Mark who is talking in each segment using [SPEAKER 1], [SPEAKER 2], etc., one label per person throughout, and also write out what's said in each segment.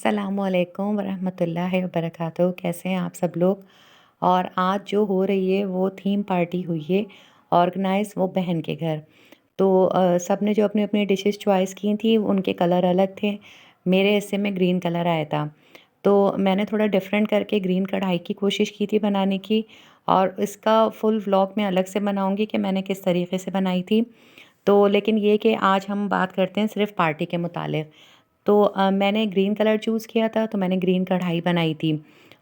[SPEAKER 1] अस्सलामुअलैकुम वरहमतुल्लाहि वबरकातुहू। कैसे हैं आप सब लोग। और आज जो हो रही है वो थीम पार्टी हुई है ऑर्गेनाइज़ वो बहन के घर। तो सब ने जो अपनी अपनी डिशेस चॉइस की थी उनके कलर अलग थे। मेरे हिस्से में ग्रीन कलर आया था, तो मैंने थोड़ा डिफरेंट करके ग्रीन कढ़ाई की कोशिश की थी बनाने की। और इसका फुल व्लॉग मैं अलग से बनाऊंगी कि मैंने किस तरीके से बनाई थी। तो लेकिन ये कि आज हम बात करते हैं सिर्फ पार्टी के मुतालिक। तो मैंने ग्रीन कलर चूज़ किया था, तो मैंने ग्रीन कढ़ाई बनाई थी।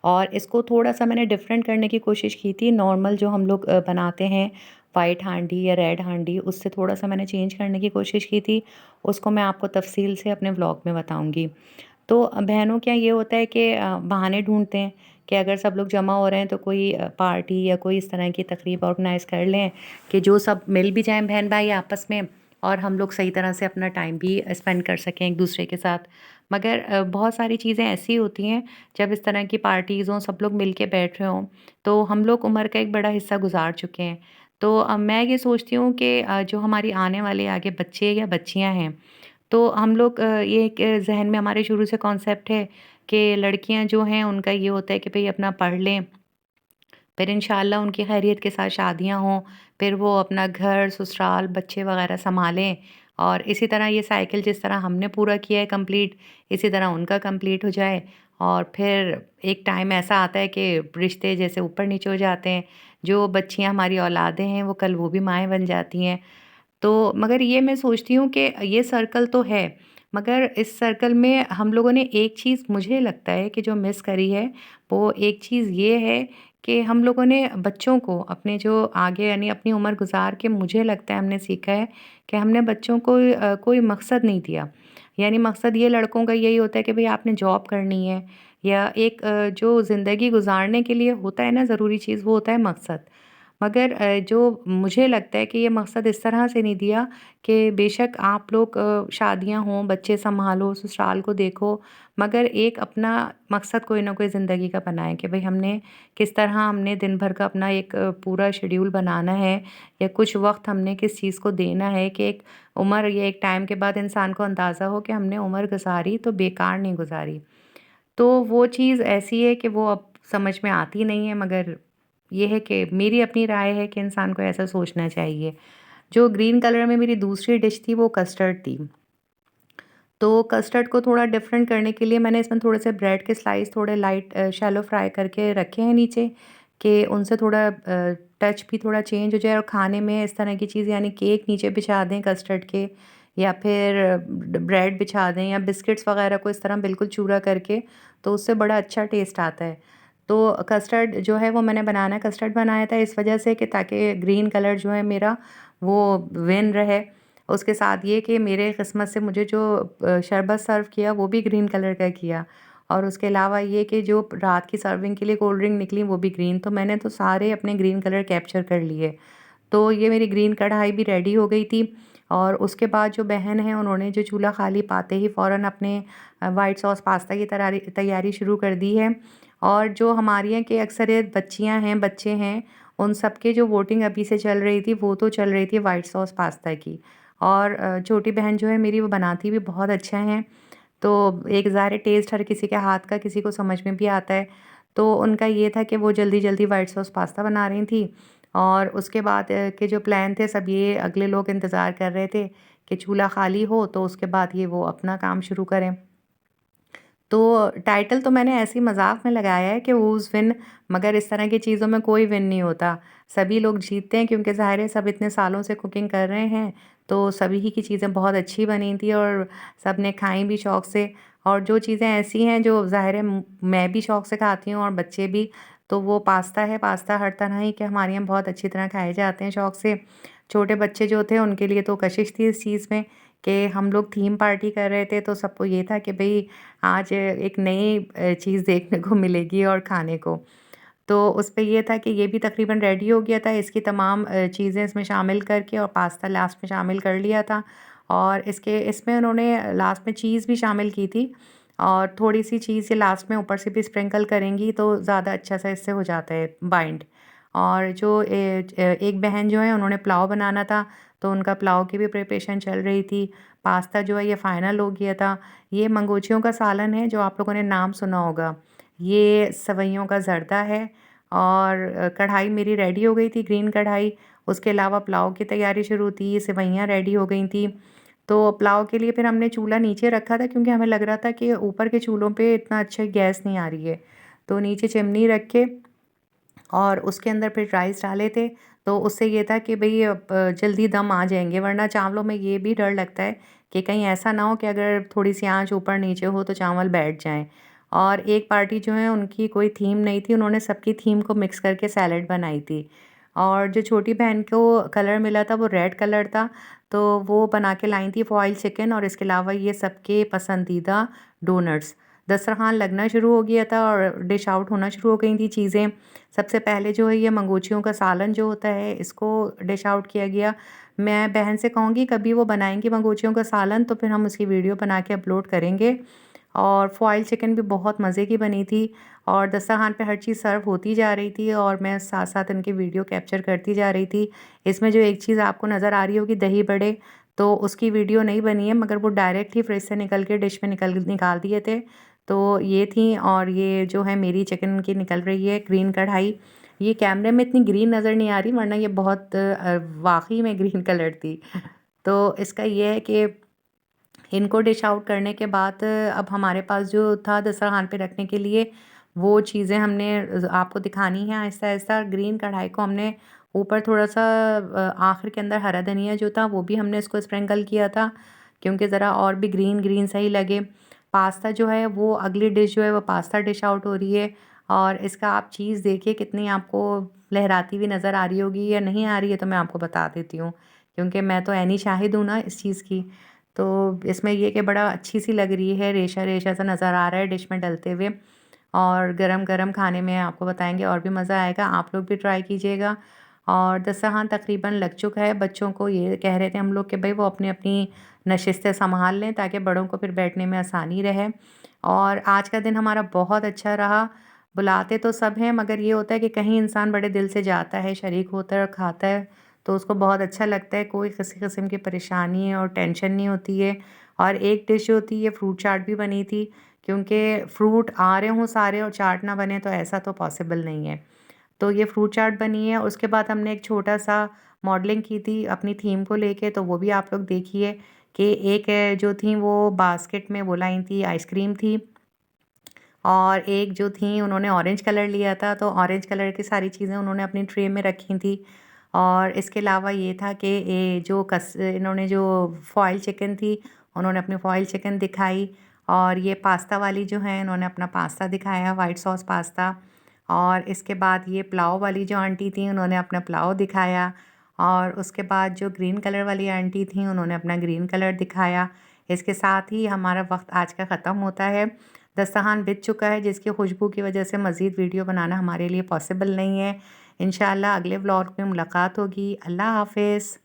[SPEAKER 1] और इसको थोड़ा-सा मैंने डिफ़रेंट करने की कोशिश की थी, नॉर्मल जो हम लोग बनाते हैं वाइट हांडी या रेड हांडी, उससे थोड़ा-सा मैंने चेंज करने की कोशिश की थी। उसको मैं आपको तफ़सील से अपने व्लॉग में बताऊँगी। तो बहनों के यहाँ ये होता है कि बहाने ढूँढते हैं कि अगर सब लोग जमा हो रहे हैं तो कोई पार्टी या कोई इस तरह की तकरीब ऑर्गेनाइज़ कर लें कि जो सब मिल भी जाएँ बहन-भाई आपस में, और हम लोग सही तरह से अपना टाइम भी स्पेंड कर सकें एक-दूसरे के साथ। मगर बहुत सारी चीज़ें ऐसी होती हैं जब इस तरह की पार्टीज़ हों, सब लोग मिल के बैठ रहे हों, तो हम लोग उम्र का एक बड़ा हिस्सा गुज़ार चुके हैं। तो मैं ये सोचती हूँ कि जो हमारी आने वाले आगे बच्चे या बच्चियाँ हैं, तो हम लोग ये एक ज़हन में हमारे शुरू से कॉन्सेप्ट है कि लड़कियां जो हैं उनका ये होता है कि भई अपना पढ़ लें, फिर इंशाल्लाह उनकी खैरियत के साथ शादियां हों, फिर वो अपना घर, ससुराल, बच्चे वगैरह सँभालें। और इसी तरह ये साइकिल जिस तरह हमने पूरा किया है कंप्लीट, इसी तरह उनका कंप्लीट हो जाए। और फिर एक टाइम ऐसा आता है कि रिश्ते जैसे ऊपर-नीचे हो जाते हैं। जो बच्चियाँ हमारी औलादें हैं, वो कल वो भी माएँ बन जाती हैं। तो मगर ये मैं सोचती हूँ कि ये सर्कल तो है, मगर इस सर्कल में हम लोगों ने एक चीज़ मुझे लगता है कि जो मिस करी है, वो एक चीज़ ये है कि हम लोगों ने बच्चों को अपने जो आगे यानी अपनी उम्र गुज़ार के, मुझे लगता है हमने सीखा है कि हमने बच्चों को कोई मकसद नहीं दिया। यानी मकसद ये लड़कों का यही होता है कि भई आपने जॉब करनी है, या एक जो ज़िंदगी गुज़ारने के लिए होता है ना ज़रूरी चीज़, वो होता है मकसद। मगर जो मुझे लगता है कि ये मकसद इस तरह से नहीं दिया कि बेशक आप लोग शादियाँ हों, बच्चे सँभालो, ससुराल को देखो, मगर एक अपना मकसद कोई ना कोई ज़िंदगी का बनाएँ कि भई हमने किस तरह हमने दिन भर का अपना एक पूरा शेड्यूल बनाना है, या कुछ वक़्त हमने किस चीज़ को देना है कि एक उम्र या एक टाइम के बाद इंसान को अंदाज़ा हो कि हमने उम्र गुज़ारी तो बेकार नहीं गुज़ारी। तो वो चीज़ ऐसी है कि वो अब समझ में आती नहीं है, मगर ये है कि मेरी अपनी राय है कि इंसान को ऐसा सोचना चाहिए। जो ग्रीन कलर में मेरी दूसरी डिश थी वो कस्टर्ड थी। तो कस्टर्ड को थोड़ा डिफरेंट करने के लिए मैंने इसमें थोड़े से ब्रेड के स्लाइस थोड़े लाइट शैलो फ्राई करके रखे हैं नीचे, कि उनसे थोड़ा टच भी थोड़ा चेंज हो जाए और खाने में इस तरह की चीज़, यानी केक नीचे बिछा दें कस्टर्ड के, या फिर ब्रेड बिछा दें, या बिस्किट्स वगैरह को इस तरह बिल्कुल चूरा करके, तो उससे बड़ा अच्छा टेस्ट आता है। तो कस्टर्ड जो है वो मैंने बनाना कस्टर्ड बनाया था इस वजह से कि ताकि ग्रीन कलर जो है मेरा वो विन रहे। उसके साथ ये कि मेरे किस्मत से मुझे जो शरबत सर्व किया वो भी ग्रीन कलर का किया। और उसके अलावा ये कि जो रात की सर्विंग के लिए कोल्ड ड्रिंक निकली वो भी ग्रीन, तो मैंने तो सारे अपने ग्रीन कलर कैप्चर कर लिए। तो ये मेरी ग्रीन कढ़ाई भी रेडी हो गई थी। और उसके बाद जो बहन है उन्होंने जो चूल्हा खाली पाते ही फ़ौरन अपने वाइट सॉस पास्ता की तरारी तैयारी शुरू कर दी है। और जो हमारे यहाँ के अक्सरियत बच्चियाँ हैं, बच्चे हैं, उन सब के जो वोटिंग अभी से चल रही थी, वो तो चल रही थी वाइट सॉस पास्ता की। और छोटी बहन जो है मेरी वो बनाती भी बहुत अच्छा है। तो एक ज़ाहिर है टेस्ट हर किसी के हाथ का किसी को समझ में भी आता है। तो उनका ये था कि वो जल्दी-जल्दी व्हाइट सॉस पास्ता बना रही थी। और उसके बाद के जो प्लान थे सब ये अगले लोग इंतज़ार कर रहे थे कि चूल्हा खाली हो तो उसके बाद ये वो अपना काम शुरू करें। तो टाइटल तो मैंने ऐसे ही मज़ाक में लगाया है कि हूज़ विन, मगर इस तरह की चीज़ों में कोई विन नहीं होता। सभी लोग जीतते हैं क्योंकि ज़ाहिर है सब इतने सालों से कुकिंग कर रहे हैं, तो सभी ही की चीज़ें बहुत अच्छी बनी थी और सबने खाई भी शौक़ से। और जो चीज़ें ऐसी हैं जो ज़ाहिर है मैं भी शौक़ से खाती हूँ और बच्चे भी, तो वो पास्ता है। पास्ता हर तरह ही के हमारे यहाँ बहुत अच्छी तरह खाए जाते हैं शौक़ से। छोटे बच्चे जो थे उनके लिए तो कशिश थी इस चीज़ में कि हम लोग थीम पार्टी कर रहे थे, तो सबको ये था कि भई आज एक नई चीज़ देखने को मिलेगी और खाने को। तो उस पे ये था कि ये भी तकरीबन रेडी हो गया था, इसकी तमाम चीज़ें इसमें शामिल करके, और पास्ता लास्ट में शामिल कर लिया था। और इसमें उन्होंने लास्ट में चीज़ भी शामिल की थी, और थोड़ी-सी चीज़ ये लास्ट में ऊपर से भी स्प्रिंकल करेंगी तो ज़्यादा अच्छा-सा इससे हो जाता है बाइंड। और जो एक बहन जो है उन्होंने पुलाव बनाना था, तो उनका पुलाव की भी प्रिपरेशन चल रही थी। पास्ता जो है ये फ़ाइनल हो गया था। ये मंगोचियों का सालन है जो आप लोगों ने नाम सुना होगा। ये सवइयों का ज़र्दा है और कढ़ाई मेरी रेडी हो गई थी, ग्रीन कढ़ाई। उसके अलावा पुलाव की तैयारी शुरू थी, सेवइयाँ रेडी हो गई थी। तो पुलाव के लिए फिर हमने चूल्हा नीचे रखा था क्योंकि हमें लग रहा था कि ऊपर के चूल्हों पे इतना अच्छा गैस नहीं आ रही है। तो नीचे चिमनी रख के और उसके अंदर फिर राइस डाले थे। तो उससे ये था कि भई जल्दी दम आ जाएँगे, वरना चावलों में ये भी डर लगता है कि कहीं ऐसा ना हो कि अगर थोड़ी-सी आँच ऊपर-नीचे हो तो चावल बैठ जाएँ। और एक पार्टी जो है उनकी कोई थीम नहीं थी, उन्होंने सबकी थीम को मिक्स करके सैलेड बनाई थी। और जो छोटी बहन को कलर मिला था वो रेड कलर था, तो वो बना के लाई थी फॉइल चिकन और इसके अलावा ये सबके पसंदीदा डोनट्स। दस्तरख़्वान लगना शुरू हो गया था और डिश आउट होना शुरू हो गई थी चीज़ें। सबसे पहले जो है ये मंगोचियों का सालन जो होता है इसको डिश आउट किया गया। मैं बहन से कहूँगी कभी वो बनाएँगी मंगोचियों का सालन तो फिर हम उसकी वीडियो बना के अपलोड करेंगे। और फॉइल चिकन भी बहुत मज़े की बनी थी और दस्तरख़्वान पे हर चीज़ सर्व होती जा रही थी और मैं साथ-साथ इनकी वीडियो कैप्चर करती जा रही थी। इसमें जो एक चीज़ आपको नज़र आ रही होगी दही बड़े, तो उसकी वीडियो नहीं बनी है मगर वो डायरेक्ट ही फ्रिज से निकल के डिश में निकाल दिए थे। तो ये थी और ये जो है मेरी चिकन की निकल रही है ग्रीन कढ़ाई। ये कैमरे में इतनी ग्रीन नज़र नहीं आ रही वरना ये बहुत वाक़ई में ग्रीन कलर थी। तो इसका ये है कि इनको डिश आउट करने के बाद अब हमारे पास जो था दस्तरख़्वान पे रखने के लिए वो चीज़ें हमने आपको दिखानी है आहिस्ता-आहिस्ता। ग्रीन कढ़ाई को हमने ऊपर थोड़ा-सा आखिर के अंदर हरा धनिया जो था वो भी हमने इसको स्प्रिंकल किया था क्योंकि ज़रा और भी ग्रीन-ग्रीन सही लगे। पास्ता जो है वो अगली डिश जो है वो पास्ता डिश आउट हो रही है और इसका आप चीज़ देखिए कितनी आपको लहराती हुई नज़र आ रही होगी या नहीं आ रही है तो मैं आपको बता देती हूँ, क्योंकि मैं तो ऐनी शाहिद हूँ ना इस चीज़ की। तो इसमें ये कि बड़ा अच्छी-सी लग रही है, रेशा-रेशा सा नज़र आ रहा है डिश में डलते हुए और गरम-गरम खाने में आपको बताएँगे और भी मज़ा आएगा। आप लोग भी ट्राई कीजिएगा और दस्तरख़्वान तकरीबन लग चुका है। बच्चों को ये कह रहे थे हम लोग कि भई वो अपनी-अपनी नशिस्तें सँभाल लें ताकि बड़ों को फिर बैठने में आसानी रहे। और आज का दिन हमारा बहुत अच्छा रहा। बुलाते तो सब हैं मगर ये होता है कि कहीं इंसान बड़े दिल से जाता है, शरीक होता है और खाता है, तो उसको बहुत अच्छा लगता है। कोई किसी किस्म की परेशानी और टेंशन नहीं होती है। और एक डिश जो थी ये फ्रूट चाट भी बनी थी क्योंकि फ्रूट आ रहे हों सारे और चाट ना बने तो ऐसा तो पॉसिबल नहीं है। तो ये फ्रूट चाट बनी है। उसके बाद हमने एक छोटा-सा मॉडलिंग की थी अपनी थीम को लेके, तो वो भी आप लोग देखिए कि एक जो थी वो बास्केट में वो लाई थी आइसक्रीम थी और एक जो थी उन्होंने ऑरेंज कलर लिया था, तो ऑरेंज कलर की सारी चीज़ें उन्होंने अपनी ट्रे में रखी थी। और इसके अलावा ये था कि इन्होंने जो फॉइल चिकन थी, उन्होंने अपनी फॉइल चिकन दिखाई और ये पास्ता वाली जो हैं, इन्होंने अपना पास्ता दिखाया, व्हाइट सॉस पास्ता। और इसके बाद ये पुलाव वाली जो आंटी थीं, उन्होंने अपना पुलाव दिखाया और उसके बाद जो ग्रीन कलर वाली आंटी थीं, उन्होंने अपना ग्रीन कलर दिखाया। इसके साथ ही हमारा वक़्त आज का ख़त्म होता है। दस्तरख़्वान बिछ चुका है जिसकी खुशबू की वजह से मज़ीद वीडियो बनाना हमारे लिए पॉसिबल नहीं है। इंशाअल्लाह अगले व्लॉग में मुलाकात होगी। अल्लाह हाफ़िज़।